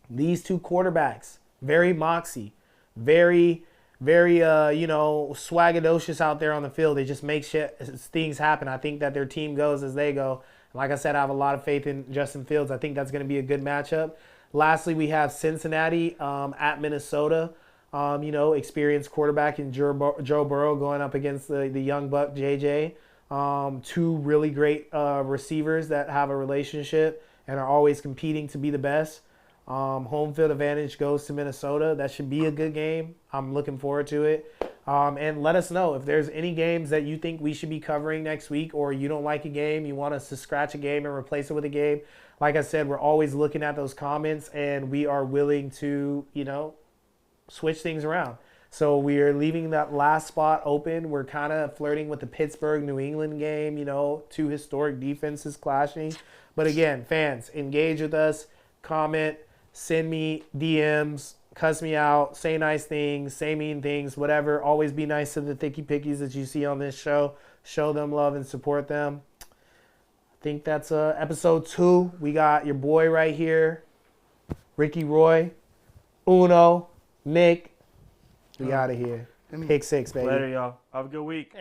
S1: these two quarterbacks, very moxie, very swagadocious out there on the field. They just make things happen. I think that their team goes as they go. Like I said, I have a lot of faith in Justin Fields. I think that's going to be a good matchup. Lastly, we have Cincinnati at Minnesota. Experienced quarterback in Joe Burrow going up against the young buck, JJ. Two really great receivers that have a relationship and are always competing to be the best. Home field advantage goes to Minnesota. That should be a good game. I'm looking forward to it. And let us know if there's any games that you think we should be covering next week, or you don't like a game, you want us to scratch a game and replace it with a game. Like I said, we're always looking at those comments, and we are willing to, switch things around. So we are leaving that last spot open. We're kind of flirting with the Pittsburgh-New England game, two historic defenses clashing. But again, fans, engage with us, comment, send me DMs, cuss me out, say nice things, say mean things, whatever. Always be nice to the thicky pickies that you see on this show. Show them love and support them. I think that's episode 2. We got your boy right here, Ricky Roy, Uno, Nick. We out of here. Pick 6, baby.
S2: Later, y'all. Have a good week.